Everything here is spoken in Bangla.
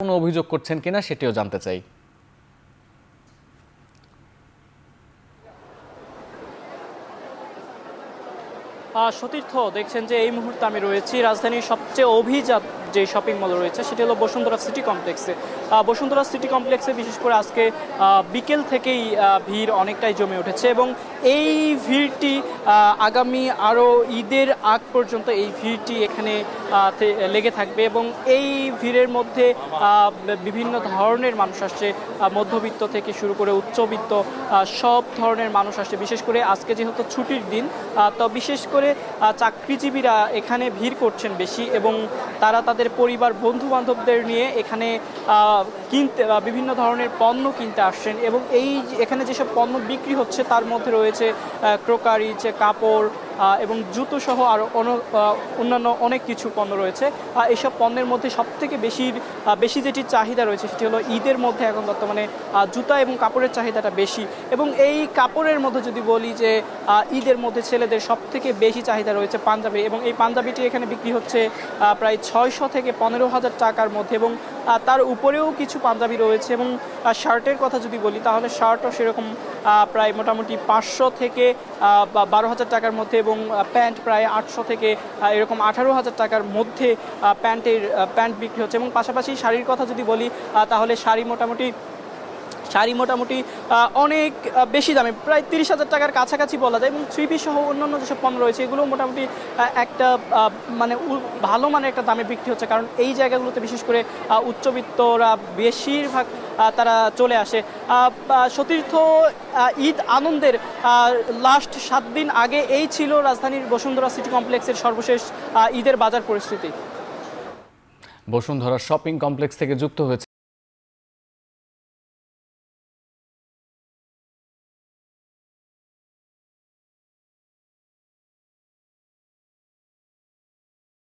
কোনো অভিযোগ করছেন কিনা সেটিও জানতে চাই। সতীর্থ দেখছেন যে এই মুহূর্তে আমি রয়েছি রাজধানীর সবচেয়ে অভিজাত যে শপিং মল রয়েছে সেটি হলো বসুন্ধরা সিটি কমপ্লেক্সে। বসুন্ধরা সিটি কমপ্লেক্সে বিশেষ করে আজকে বিকেল থেকেই ভিড় অনেকটাই জমে উঠেছে এবং এই ভিড়টি আগামী আরও ঈদের আগ পর্যন্ত এই ভিড়টি এখানে লেগে থাকবে এবং এই ভিড়ের মধ্যে বিভিন্ন ধরনের মানুষ আসছে, মধ্যবিত্ত থেকে শুরু করে উচ্চবিত্ত সব ধরনের মানুষ আসছে। বিশেষ করে আজকে যেহেতু ছুটির দিন, তো বিশেষ করে চাকরিজীবীরা এখানে ভিড় করছেন বেশি এবং তারা তাদের পরিবার বন্ধু বান্ধবদের নিয়ে এখানে কিনতে বিভিন্ন ধরনের পণ্য কিনতে আসছেন এবং এখানে যেসব পণ্য বিক্রি হচ্ছে তার মধ্যে রয়েছে ক্রোকারি, কাপড় এবং জুতো সহ আরও অন্যান্য অনেক কিছু পণ্য রয়েছে। এইসব পণ্যের মধ্যে সবথেকে বেশি যেটি চাহিদা রয়েছে সেটি হলো ঈদের মধ্যে এখন বর্তমানে জুতা এবং কাপড়ের চাহিদাটা বেশি এবং এই কাপড়ের মধ্যে যদি বলি যে ঈদের মধ্যে ছেলেদের সবথেকে বেশি চাহিদা রয়েছে পাঞ্জাবি এবং এই পাঞ্জাবিটি এখানে বিক্রি হচ্ছে প্রায় 600 থেকে 15,000 টাকার মধ্যে এবং তার উপরেও কিছু পাঞ্জাবি রয়েছে এবং শার্টের কথা যদি বলি তাহলে শার্টও সেরকম প্রায় মোটামুটি 500 থেকে 12,000 টাকার মধ্যে এবং প্যান্ট প্রায় 800 থেকে এরকম 18,000 টাকার মধ্যে প্যান্ট বিক্রি হচ্ছে এবং পাশাপাশি শাড়ির কথা যদি বলি তাহলে শাড়ি মোটামুটি অনেক বেশি দামে প্রায় 30,000 টাকার কাছাকাছি বলা যায় এবং থ্রি পিস সহ অন্যান্য যেসব পণ্য রয়েছে এগুলো মোটামুটি একটা মানে ভালো মানের একটা দামে বিক্রি হচ্ছে, কারণ এই জায়গাগুলোতে বিশেষ করে উচ্চবিত্তরা বেশিরভাগ তারা চলে আসে। সতীর্থ ঈদ আনন্দের লাস্ট 7 দিন আগে এই ছিল রাজধানীর বসুন্ধরা সিটি কমপ্লেক্সের সর্বশেষ ঈদের বাজার পরিস্থিতি। বসুন্ধরা শপিং কমপ্লেক্স থেকে যুক্ত হয়েছে